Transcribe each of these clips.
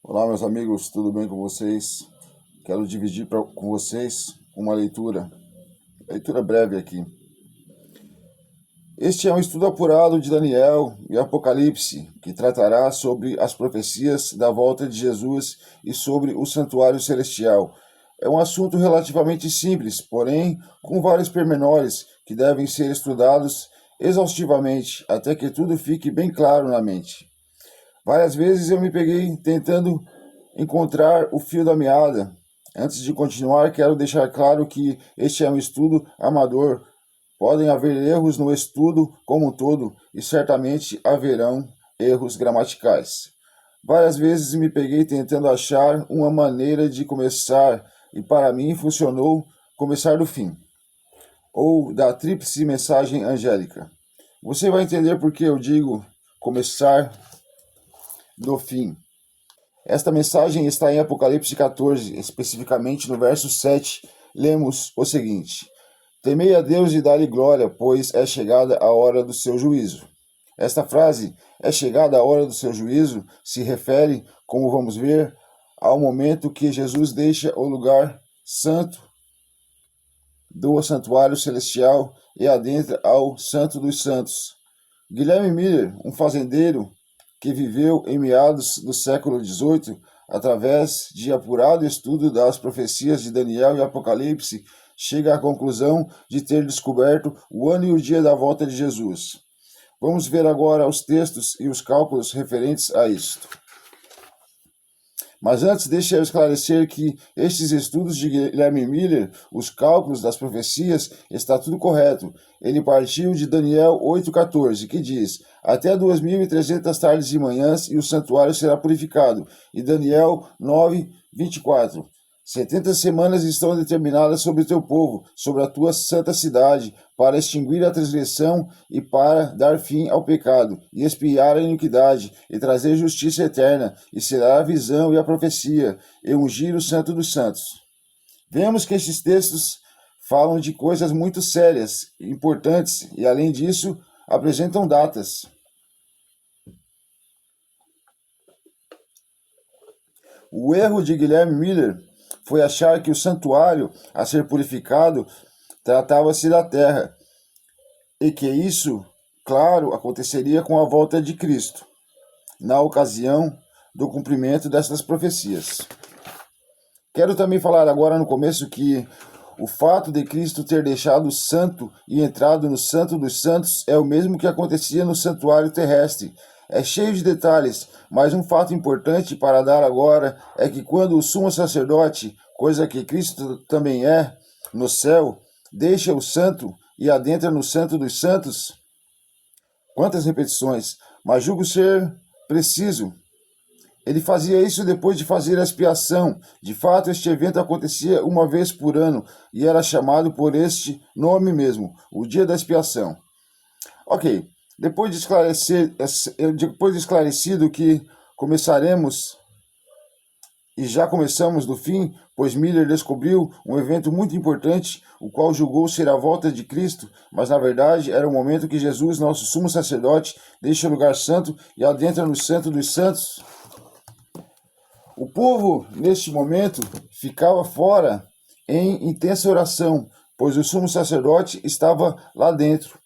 Olá, meus amigos, tudo bem com vocês? Quero dividir com vocês uma leitura breve aqui. Este é um estudo apurado de Daniel e Apocalipse, que tratará sobre as profecias da volta de Jesus e sobre o santuário celestial. É um assunto relativamente simples, porém com vários pormenores que devem ser estudados exaustivamente até que tudo fique bem claro na mente. Várias vezes eu me peguei tentando encontrar o fio da meada. Antes de continuar, quero deixar claro que este é um estudo amador. Podem haver erros no estudo como um todo e certamente haverão erros gramaticais. Várias vezes me peguei tentando achar uma maneira de começar e para mim funcionou começar do fim, ou da tríplice mensagem angélica. Você vai entender por que eu digo começar do fim. Esta mensagem está em Apocalipse 14, especificamente no verso 7. Lemos o seguinte: Temei a Deus e dá-lhe glória, pois é chegada a hora do seu juízo. Esta frase, é chegada a hora do seu juízo, se refere, como vamos ver, ao momento que Jesus deixa o lugar santo do santuário celestial e adentra ao Santo dos Santos. Guilherme Miller, um fazendeiro que viveu em meados do século XVIII, através de apurado estudo das profecias de Daniel e Apocalipse, chega à conclusão de ter descoberto o ano e o dia da volta de Jesus. Vamos ver agora os textos e os cálculos referentes a isto. Mas antes, deixe eu esclarecer que estes estudos de Guilherme Miller, os cálculos das profecias, está tudo correto. Ele partiu de Daniel 8,14, que diz: Até 2.300 tardes e manhãs e o santuário será purificado. E Daniel 9,24. 70 semanas estão determinadas sobre o teu povo, sobre a tua santa cidade, para extinguir a transgressão e para dar fim ao pecado, e expiar a iniquidade, e trazer justiça eterna, e será a visão e a profecia, e ungir o santo dos santos. Vemos que estes textos falam de coisas muito sérias, importantes, e além disso, apresentam datas. O erro de Guilherme Miller foi achar que o santuário a ser purificado tratava-se da terra, e que isso, claro, aconteceria com a volta de Cristo, na ocasião do cumprimento destas profecias. Quero também falar agora no começo que o fato de Cristo ter deixado o santo e entrado no Santo dos Santos é o mesmo que acontecia no santuário terrestre. É cheio de detalhes, mas um fato importante para dar agora é que quando o sumo sacerdote, coisa que Cristo também é, no céu, deixa o santo e adentra no Santo dos Santos, quantas repetições, mas julgo ser preciso. Ele fazia isso depois de fazer a expiação. De fato, este evento acontecia uma vez por ano e era chamado por este nome mesmo, o dia da expiação. Ok, depois de esclarecido que começaremos e já começamos do fim, pois Miller descobriu um evento muito importante, o qual julgou ser a volta de Cristo, mas na verdade era o momento que Jesus, nosso sumo sacerdote, deixa o lugar santo e adentra no Santo dos Santos. O povo, neste momento, ficava fora em intensa oração, pois o sumo sacerdote estava lá dentro,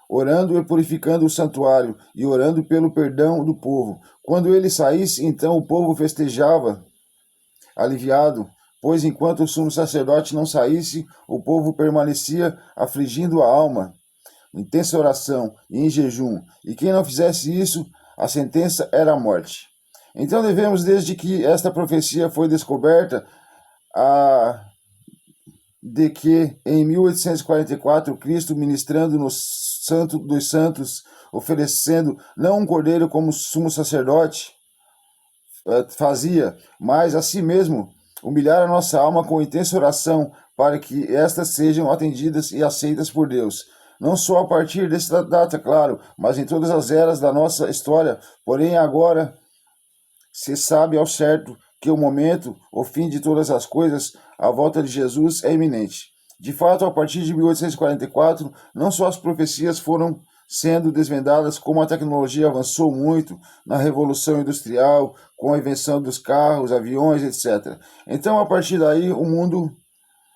orando e purificando o santuário e orando pelo perdão do povo. Quando ele saísse, então o povo festejava, aliviado, pois enquanto o sumo sacerdote não saísse, o povo permanecia afligindo a alma, intensa oração e em jejum, e quem não fizesse isso, a sentença era a morte. Então devemos, desde que esta profecia foi descoberta, de que em 1844 Cristo, ministrando no Santo dos Santos, oferecendo não um cordeiro como sumo sacerdote fazia, mas a si mesmo humilhar a nossa alma com intensa oração para que estas sejam atendidas e aceitas por Deus. Não só a partir desta data, claro, mas em todas as eras da nossa história, porém agora se sabe ao certo que o momento, o fim de todas as coisas, a volta de Jesus é iminente. De fato, a partir de 1844, não só as profecias foram sendo desvendadas, como a tecnologia avançou muito na Revolução Industrial, com a invenção dos carros, aviões, etc. Então, a partir daí, o mundo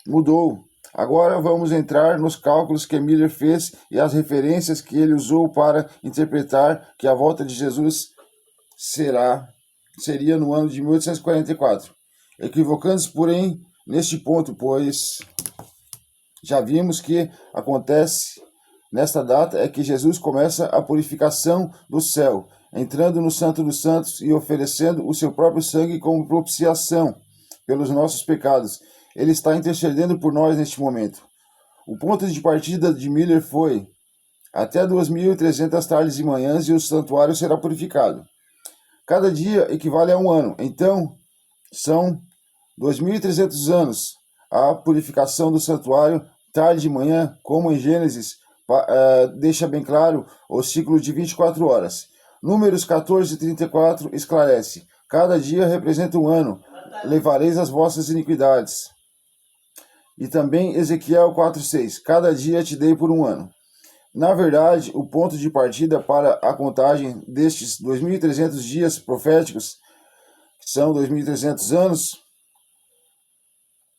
mudou. Agora vamos entrar nos cálculos que Miller fez e as referências que ele usou para interpretar que a volta de Jesus seria no ano de 1844. Equivocando-se, porém, neste ponto, pois já vimos que acontece nesta data é que Jesus começa a purificação do céu, entrando no Santo dos Santos e oferecendo o seu próprio sangue como propiciação pelos nossos pecados. Ele está intercedendo por nós neste momento. O ponto de partida de Miller foi: até 2.300 tardes e manhãs e o santuário será purificado. Cada dia equivale a um ano, então são 2.300 anos a purificação do santuário, tarde e manhã, como em Gênesis deixa bem claro o ciclo de 24 horas. Números 14:34 esclarece: cada dia representa um ano, levareis as vossas iniquidades. E também Ezequiel 4:6, cada dia te dei por um ano. Na verdade, o ponto de partida para a contagem destes 2.300 dias proféticos, que são 2.300 anos,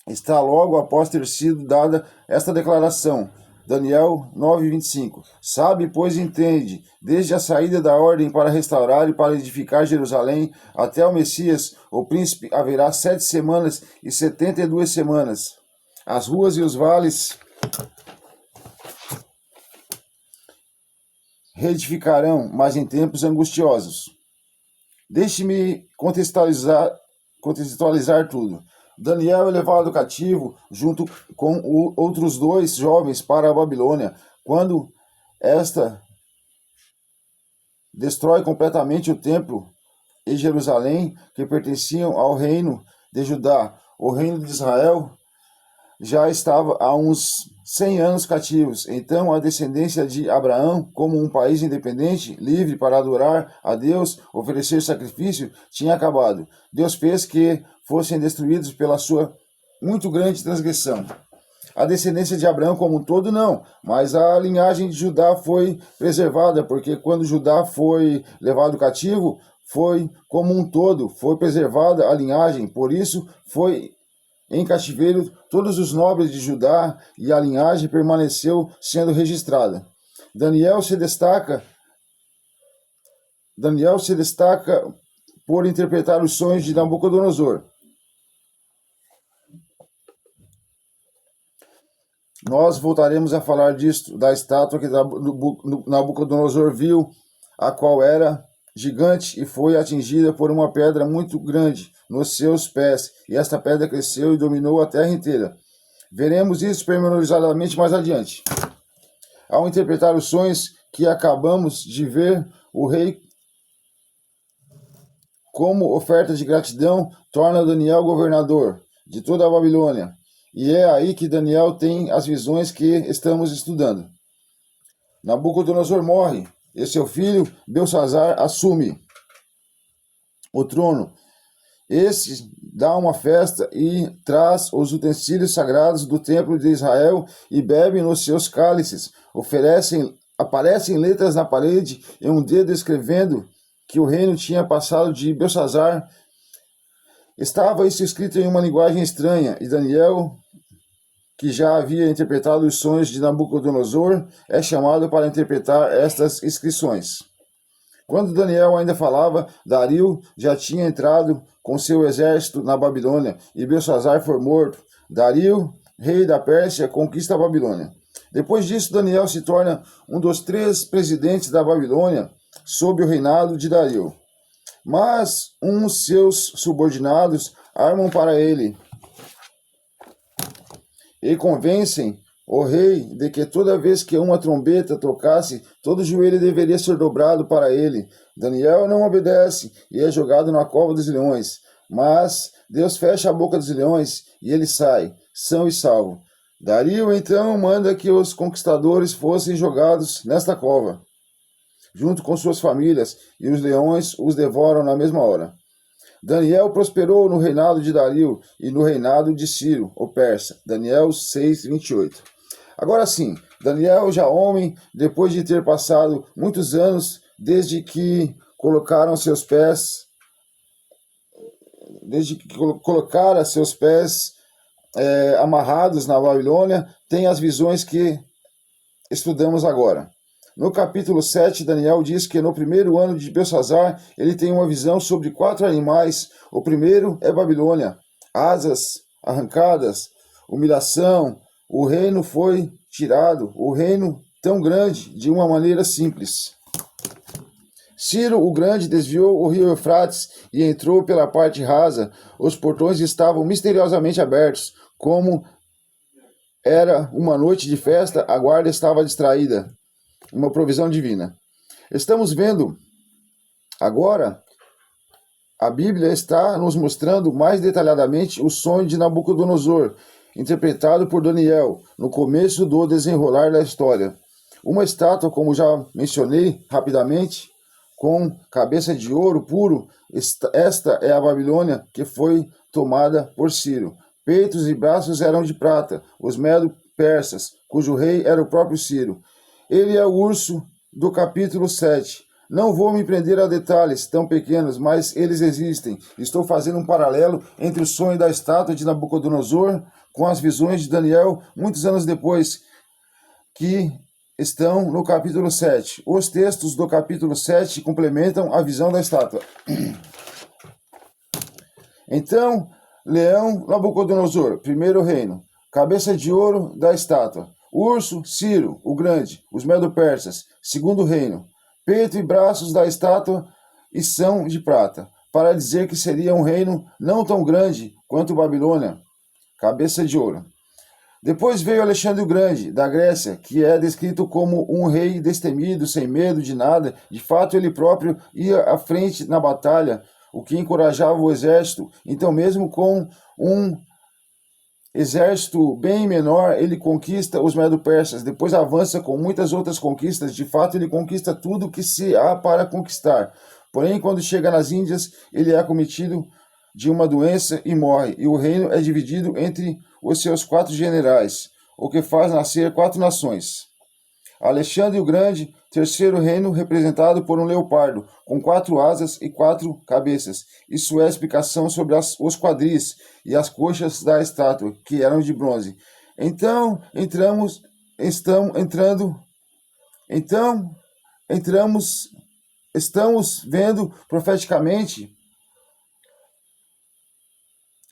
está logo após ter sido dada esta declaração. Daniel 9:25. Sabe, pois entende, desde a saída da ordem para restaurar e para edificar Jerusalém até o Messias, o príncipe, haverá 7 semanas e 72 semanas. As ruas e os vales reedificarão, mas em tempos angustiosos. Deixe-me contextualizar tudo. Daniel é levado cativo junto com outros 2 jovens para a Babilônia, quando esta destrói completamente o templo e Jerusalém, que pertenciam ao reino de Judá. O reino de Israel já estava há uns 100 anos cativos. Então a descendência de Abraão, como um país independente, livre para adorar a Deus, oferecer sacrifício, tinha acabado. Deus fez que fossem destruídos pela sua muito grande transgressão. A descendência de Abraão como um todo não, mas a linhagem de Judá foi preservada, porque quando Judá foi levado cativo, foi como um todo, foi preservada a linhagem, por isso foi em cativeiro todos os nobres de Judá e a linhagem permaneceu sendo registrada. Daniel se destaca por interpretar os sonhos de Nabucodonosor. Nós voltaremos a falar disto, da estátua que Nabucodonosor viu, a qual era gigante e foi atingida por uma pedra muito grande nos seus pés, e esta pedra cresceu e dominou a terra inteira. Veremos isso pormenorizadamente mais adiante. Ao interpretar os sonhos que acabamos de ver, o rei, como oferta de gratidão, torna Daniel governador de toda a Babilônia. E é aí que Daniel tem as visões que estamos estudando. Nabucodonosor morre e seu filho Belsazar assume o trono. Esse dá uma festa e traz os utensílios sagrados do templo de Israel e bebe nos seus cálices. Aparecem letras na parede e um dedo escrevendo que o reino tinha passado de Belsazar. Estava isso escrito em uma linguagem estranha, e Daniel, que já havia interpretado os sonhos de Nabucodonosor, é chamado para interpretar estas inscrições. Quando Daniel ainda falava, Dario já tinha entrado com seu exército na Babilônia, e Belsazar foi morto. Dario, rei da Pérsia, conquista a Babilônia. Depois disso, Daniel se torna um dos 3 presidentes da Babilônia, sob o reinado de Dario. Mas seus subordinados armam para ele e convencem o rei de que toda vez que uma trombeta tocasse, todo joelho deveria ser dobrado para ele. Daniel não obedece e é jogado na cova dos leões. Mas Deus fecha a boca dos leões e ele sai, são e salvo. Dario então manda que os conquistadores fossem jogados nesta cova, junto com suas famílias, e os leões os devoram na mesma hora. Daniel prosperou no reinado de Dario e no reinado de Ciro, o persa. Daniel 6:28. Agora sim, Daniel, já homem, depois de ter passado muitos anos desde que colocaram seus pés desde que colocara seus pés amarrados na Babilônia, tem as visões que estudamos agora. No capítulo 7, Daniel diz que no primeiro ano de Belsazar, ele tem uma visão sobre 4 animais. O primeiro é Babilônia, asas arrancadas, humilhação, o reino foi tirado, o reino tão grande, de uma maneira simples. Ciro o Grande desviou o rio Eufrates e entrou pela parte rasa. Os portões estavam misteriosamente abertos. Como era uma noite de festa, a guarda estava distraída. Uma provisão divina. Estamos vendo agora, a Bíblia está nos mostrando mais detalhadamente o sonho de Nabucodonosor, interpretado por Daniel, no começo do desenrolar da história. Uma estátua, como já mencionei rapidamente, com cabeça de ouro puro, esta é a Babilônia que foi tomada por Ciro. Peitos e braços eram de prata, os medo-persas, cujo rei era o próprio Ciro. Ele é o urso do capítulo 7. Não vou me prender a detalhes tão pequenos, mas eles existem. Estou fazendo um paralelo entre o sonho da estátua de Nabucodonosor com as visões de Daniel, muitos anos depois, que estão no capítulo 7. Os textos do capítulo 7 complementam a visão da estátua. Então, leão, Nabucodonosor, primeiro reino. Cabeça de ouro da estátua. Urso, Ciro, o Grande, os Medo-Persas, segundo reino. Peito e braços da estátua e são de prata, para dizer que seria um reino não tão grande quanto Babilônia. Cabeça de ouro. Depois veio Alexandre o Grande, da Grécia, que é descrito como um rei destemido, sem medo de nada. De fato, ele próprio ia à frente na batalha, o que encorajava o exército. Então, mesmo com um exército bem menor, ele conquista os Medo-Persas. Depois avança com muitas outras conquistas. De fato, ele conquista tudo que se há para conquistar. Porém, quando chega nas Índias, ele é acometido de uma doença e morre. E o reino é dividido entre os seus 4 generais, o que faz nascer 4 nações. Alexandre o Grande, terceiro reino, representado por um leopardo, com 4 asas e 4 cabeças. Isso é a explicação sobre os quadris e as coxas da estátua, que eram de bronze. Então, estamos vendo profeticamente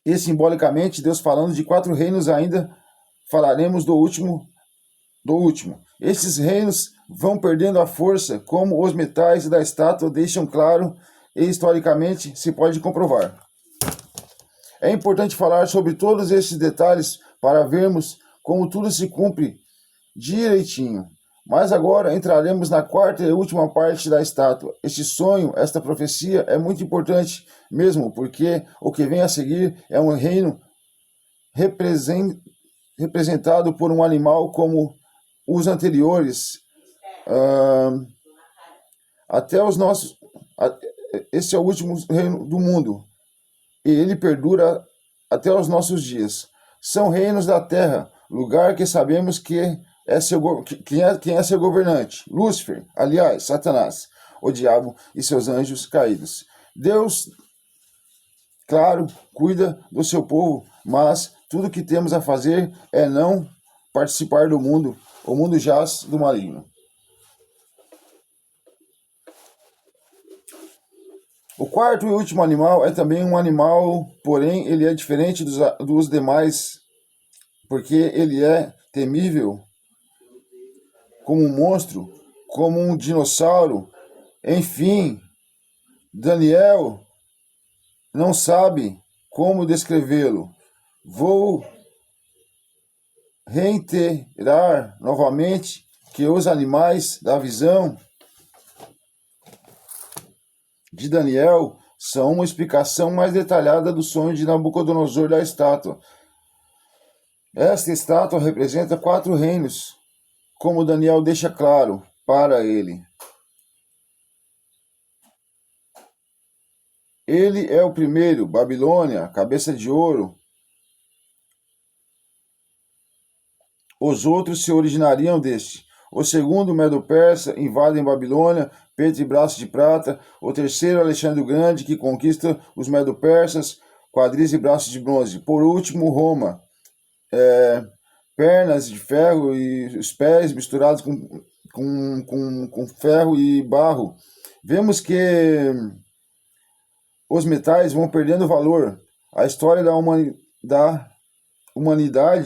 e simbolicamente Deus falando de 4 reinos. Ainda falaremos do último. Esses reinos vão perdendo a força, como os metais da estátua deixam claro, e historicamente se pode comprovar. É importante falar sobre todos esses detalhes para vermos como tudo se cumpre direitinho. Mas agora entraremos na 4ª e última parte da estátua. Este sonho, esta profecia é muito importante mesmo, porque o que vem a seguir é um reino representado por um animal como os anteriores. Esse é o último reino do mundo, e ele perdura até os nossos dias. São reinos da terra, lugar que sabemos que quem é seu governante? Lúcifer, aliás, Satanás, o diabo e seus anjos caídos. Deus, claro, cuida do seu povo, mas tudo que temos a fazer é não participar do mundo. O mundo jaz do maligno. O 4º e último animal é também um animal, porém ele é diferente dos demais, porque ele é temível, como um monstro, como um dinossauro. Enfim, Daniel não sabe como descrevê-lo. Vou reiterar novamente que os animais da visão de Daniel são uma explicação mais detalhada do sonho de Nabucodonosor da estátua. Esta estátua representa 4 reinos, como Daniel deixa claro para ele. Ele é o primeiro, Babilônia, cabeça de ouro. Os outros se originariam deste. O segundo, Medo-Persa, invadem Babilônia, peito e braço de prata. O terceiro, Alexandre o Grande, que conquista os Medo-Persas. quadris e braços de bronze. Por último, Roma, pernas de ferro e os pés misturados com ferro e barro. Vemos que os metais vão perdendo valor. A história da humanidade